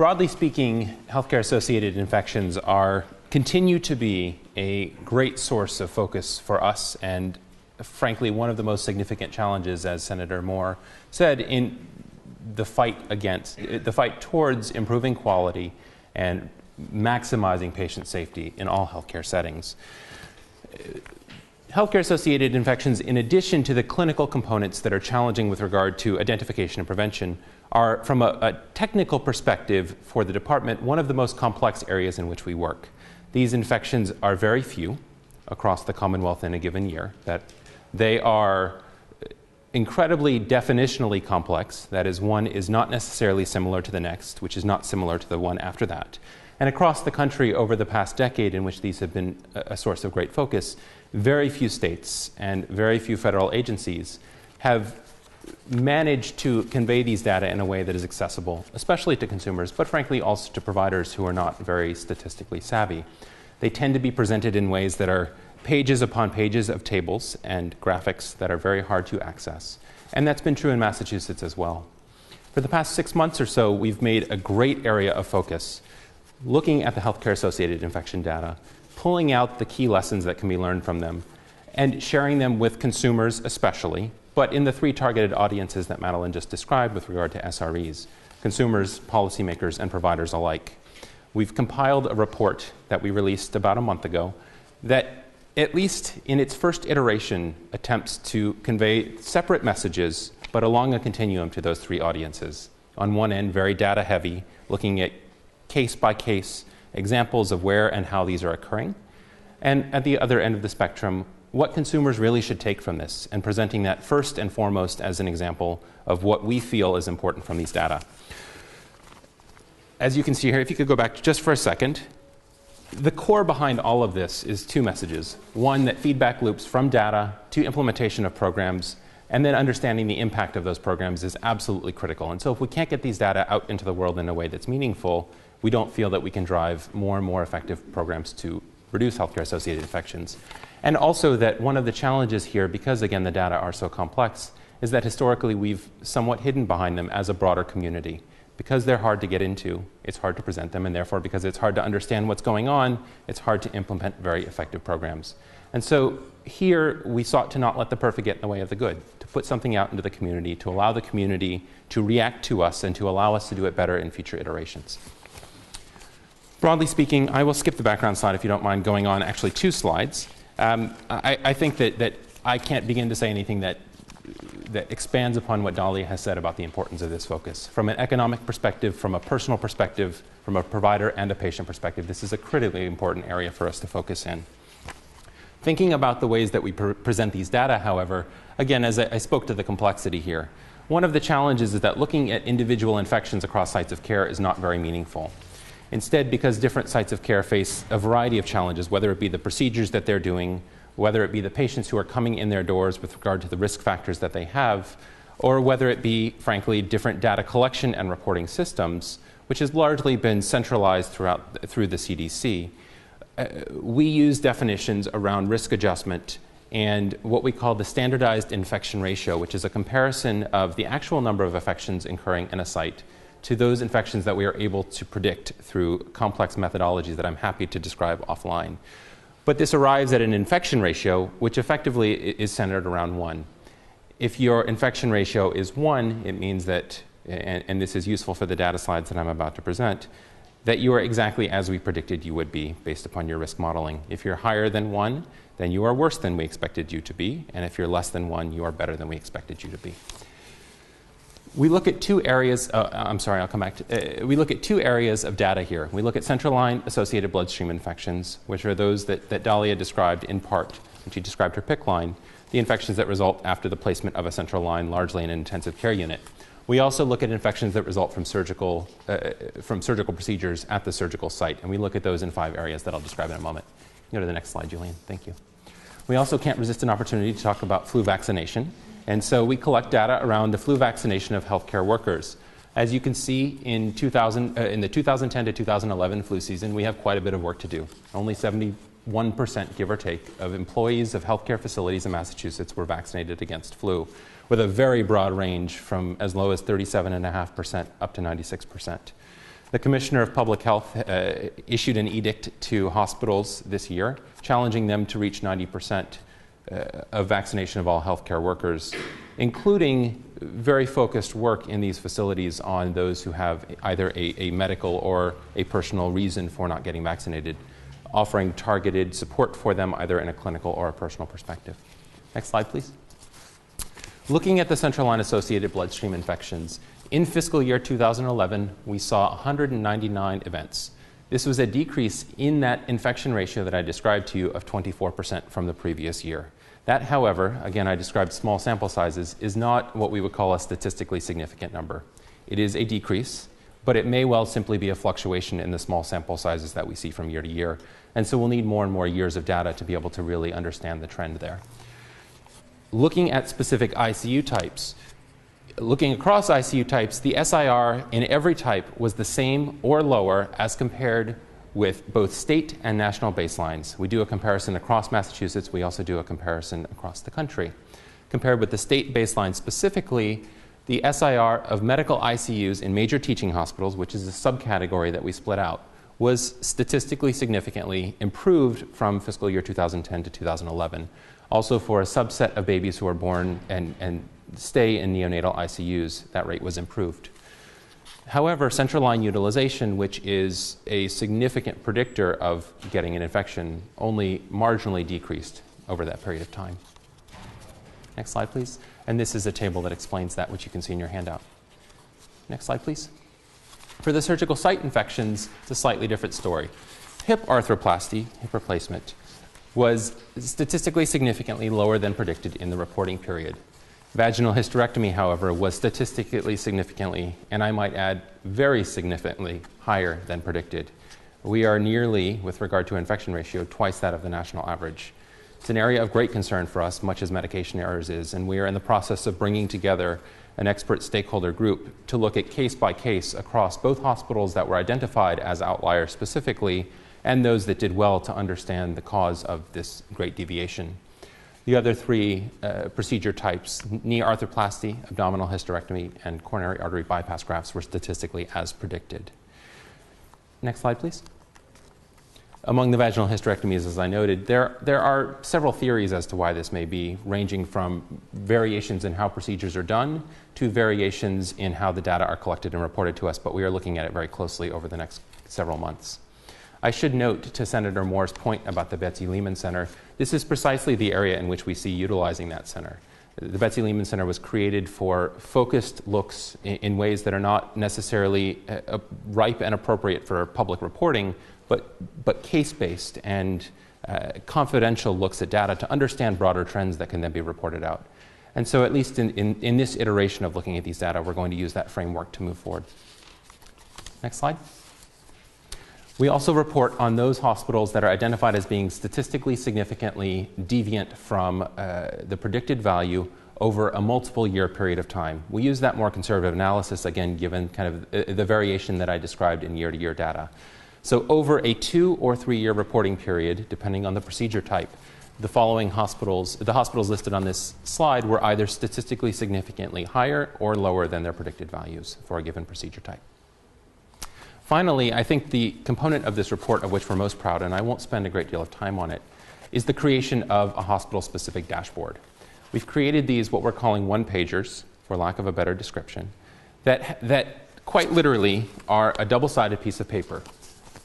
Broadly speaking, healthcare-associated infections continue to be a great source of focus for us, and frankly, one of the most significant challenges, as Senator Moore said, in the fight towards improving quality and maximizing patient safety in all healthcare settings. Healthcare-associated infections, in addition to the clinical components that are challenging with regard to identification and prevention, are, from a technical perspective for the department, one of the most complex areas in which we work. These infections are very few across the Commonwealth in a given year. That they are incredibly definitionally complex. That is, one is not necessarily similar to the next, which is not similar to the one after that. And across the country over the past decade in which these have been a source of great focus, very few states and very few federal agencies have managed to convey these data in a way that is accessible, especially to consumers, but frankly also to providers who are not very statistically savvy. They tend to be presented in ways that are pages upon pages of tables and graphics that are very hard to access. And that's been true in Massachusetts as well. For the past 6 months or so, we've made a great area of focus looking at the healthcare-associated infection data, pulling out the key lessons that can be learned from them, and sharing them with consumers especially, but in the three targeted audiences that Madeline just described with regard to SREs, consumers, policymakers, and providers alike. We've compiled a report that we released about a month ago that, at least in its first iteration, attempts to convey separate messages, but along a continuum to those three audiences. On one end, very data heavy, looking at case-by-case examples of where and how these are occurring. And at the other end of the spectrum, what consumers really should take from this, and presenting that first and foremost as an example of what we feel is important from these data. As you can see here, if you could go back just for a second, the core behind all of this is two messages. One, that feedback loops from data to implementation of programs, and then understanding the impact of those programs is absolutely critical. And so if we can't get these data out into the world in a way that's meaningful, we don't feel that we can drive more and more effective programs to reduce healthcare-associated infections. And also that one of the challenges here, because again the data are so complex, is that historically we've somewhat hidden behind them as a broader community. Because they're hard to get into, it's hard to present them, and therefore because it's hard to understand what's going on, it's hard to implement very effective programs. And so here we sought to not let the perfect get in the way of the good, to put something out into the community, to allow the community to react to us and to allow us to do it better in future iterations. Broadly speaking, I will skip the background slide if you don't mind going on actually 2 slides. I think that I can't begin to say anything that expands upon what Dahlia has said about the importance of this focus. From an economic perspective, from a personal perspective, from a provider and a patient perspective, this is a critically important area for us to focus in. Thinking about the ways that we present these data, however, again, as I spoke to the complexity here, one of the challenges is that looking at individual infections across sites of care is not very meaningful. Instead, because different sites of care face a variety of challenges, whether it be the procedures that they're doing, whether it be the patients who are coming in their doors with regard to the risk factors that they have, or whether it be, frankly, different data collection and reporting systems, which has largely been centralized through the CDC, we use definitions around risk adjustment and what we call the standardized infection ratio, which is a comparison of the actual number of infections occurring in a site to those infections that we are able to predict through complex methodologies that I'm happy to describe offline. But this arrives at an infection ratio, which effectively is centered around 1. If your infection ratio is 1, it means that, and this is useful for the data slides that I'm about to present, that you are exactly as we predicted you would be based upon your risk modeling. If you're higher than 1, then you are worse than we expected you to be, and if you're less than 1, you are better than we expected you to be. We look at 2 areas, we look at 2 areas of data here. We look at central line associated bloodstream infections, which are those that Dahlia described in part when she described her PICC line, the infections that result after the placement of a central line, largely in an intensive care unit. We also look at infections that result from surgical procedures at the surgical site, and we look at those in 5 areas that I'll describe in a moment. Go to the next slide, Julian. Thank you. We also can't resist an opportunity to talk about flu vaccination. And so we collect data around the flu vaccination of healthcare workers. As you can see, in the 2010 to 2011 flu season, we have quite a bit of work to do. Only 71%, give or take, of employees of healthcare facilities in Massachusetts were vaccinated against flu, with a very broad range from as low as 37.5% up to 96%. The Commissioner of Public Health issued an edict to hospitals this year, challenging them to reach 90% of vaccination of all healthcare workers, including very focused work in these facilities on those who have either a medical or a personal reason for not getting vaccinated, offering targeted support for them either in a clinical or a personal perspective. Next slide, please. Looking at the central line-associated bloodstream infections, in fiscal year 2011, we saw 199 events. This was a decrease in that infection ratio that I described to you of 24% from the previous year. That, however, again, I described small sample sizes, is not what we would call a statistically significant number. It is a decrease, but it may well simply be a fluctuation in the small sample sizes that we see from year to year. And so we'll need more and more years of data to be able to really understand the trend there. Looking at specific ICU types, looking across ICU types, the SIR in every type was the same or lower as compared with both state and national baselines. We do a comparison across Massachusetts. We also do a comparison across the country. Compared with the state baseline specifically, the SIR of medical ICUs in major teaching hospitals, which is a subcategory that we split out, was statistically significantly improved from fiscal year 2010 to 2011. Also for a subset of babies who are born and stay in neonatal ICUs, that rate was improved. However, central line utilization, which is a significant predictor of getting an infection, only marginally decreased over that period of time. Next slide, please. And this is a table that explains that, which you can see in your handout. Next slide, please. For the surgical site infections, it's a slightly different story. Hip arthroplasty, hip replacement, was statistically significantly lower than predicted in the reporting period. Vaginal hysterectomy, however, was statistically significantly, and I might add, very significantly higher than predicted. We are nearly, with regard to infection ratio, twice that of the national average. It's an area of great concern for us, much as medication errors is, and we are in the process of bringing together an expert stakeholder group to look at case by case across both hospitals that were identified as outliers specifically and those that did well to understand the cause of this great deviation. The other three procedure types, knee arthroplasty, abdominal hysterectomy, and coronary artery bypass grafts, were statistically as predicted. Next slide, please. Among the vaginal hysterectomies, as I noted, there are several theories as to why this may be, ranging from variations in how procedures are done to variations in how the data are collected and reported to us, but we are looking at it very closely over the next several months. I should note, to Senator Moore's point about the Betsy Lehman Center, this is precisely the area in which we see utilizing that center. The Betsy Lehman Center was created for focused looks in ways that are not necessarily ripe and appropriate for public reporting, but case-based and confidential looks at data to understand broader trends that can then be reported out. And so at least in this iteration of looking at these data, we're going to use that framework to move forward. Next slide. We also report on those hospitals that are identified as being statistically significantly deviant from the predicted value over a multiple year period of time. We use that more conservative analysis, again, given kind of the variation that I described in year-to-year data. So over a 2 or 3 year reporting period, depending on the procedure type, the following hospitals, the hospitals listed on this slide, were either statistically significantly higher or lower than their predicted values for a given procedure type. Finally, I think the component of this report of which we're most proud, and I won't spend a great deal of time on it, is the creation of a hospital-specific dashboard. We've created these, what we're calling one-pagers, for lack of a better description, that quite literally are a double-sided piece of paper.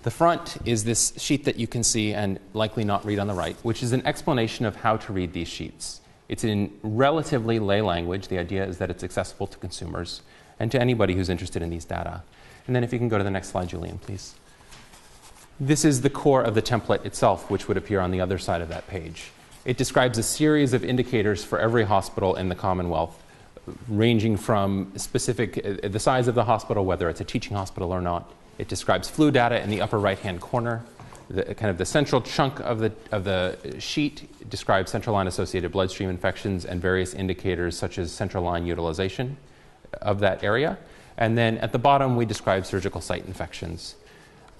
The front is this sheet that you can see and likely not read on the right, which is an explanation of how to read these sheets. It's in relatively lay language. The idea is that it's accessible to consumers and to anybody who's interested in these data. And then if you can go to the next slide, Julian, please. This is the core of the template itself, which would appear on the other side of that page. It describes a series of indicators for every hospital in the Commonwealth, ranging from specific, the size of the hospital, whether it's a teaching hospital or not. It describes flu data in the upper right-hand corner. The central chunk of the sheet describes central line-associated bloodstream infections and various indicators such as central line utilization of that area. And then at the bottom, we describe surgical site infections.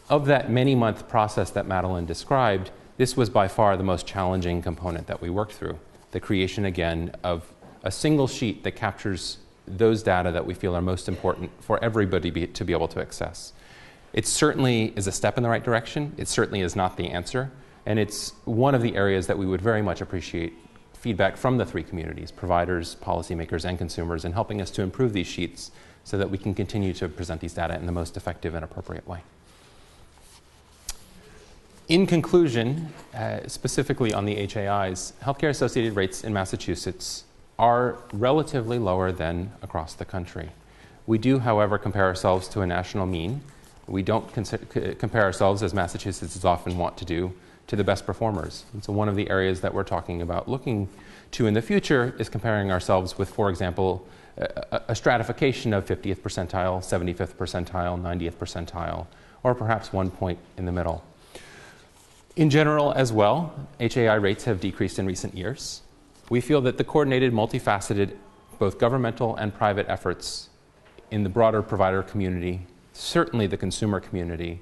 Of that many-month process that Madeline described, this was by far the most challenging component that we worked through. The creation, again, of a single sheet that captures those data that we feel are most important for everybody to be able to access. It certainly is a step in the right direction. It certainly is not the answer. And it's one of the areas that we would very much appreciate feedback from the three communities, providers, policymakers, and consumers, in helping us to improve these sheets so that we can continue to present these data in the most effective and appropriate way. In conclusion, specifically on the HAIs, healthcare-associated rates in Massachusetts are relatively lower than across the country. We do, however, compare ourselves to a national mean. We don't compare ourselves, as Massachusetts is often want to do, to the best performers. And so one of the areas that we're talking about looking to in the future is comparing ourselves with, for example, a stratification of 50th percentile, 75th percentile, 90th percentile, or perhaps 1 point in the middle. In general as well, HAI rates have decreased in recent years. We feel that the coordinated, multifaceted, both governmental and private efforts in the broader provider community, certainly the consumer community,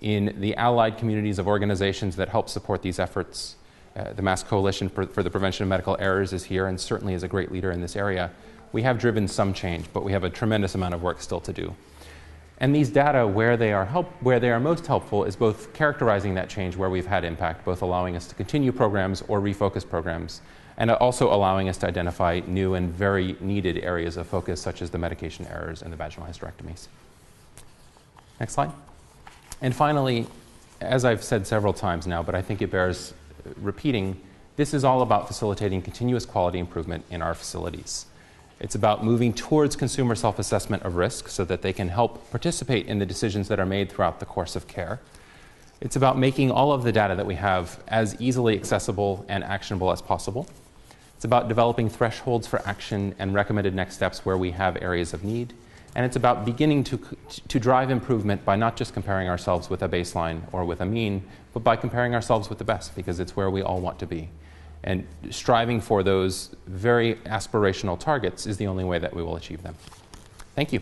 in the allied communities of organizations that help support these efforts. The Mass Coalition for the Prevention of Medical Errors is here and certainly is a great leader in this area. We have driven some change, but we have a tremendous amount of work still to do. And these data, where they are most helpful, is both characterizing that change where we've had impact, both allowing us to continue programs or refocus programs, and also allowing us to identify new and very needed areas of focus, such as the medication errors and the vaginal hysterectomies. Next slide. And finally, as I've said several times now, but I think it bears repeating, this is all about facilitating continuous quality improvement in our facilities. It's about moving towards consumer self-assessment of risk so that they can help participate in the decisions that are made throughout the course of care. It's about making all of the data that we have as easily accessible and actionable as possible. It's about developing thresholds for action and recommended next steps where we have areas of need. And it's about beginning to drive improvement by not just comparing ourselves with a baseline or with a mean, but by comparing ourselves with the best, because it's where we all want to be. And striving for those very aspirational targets is the only way that we will achieve them. Thank you.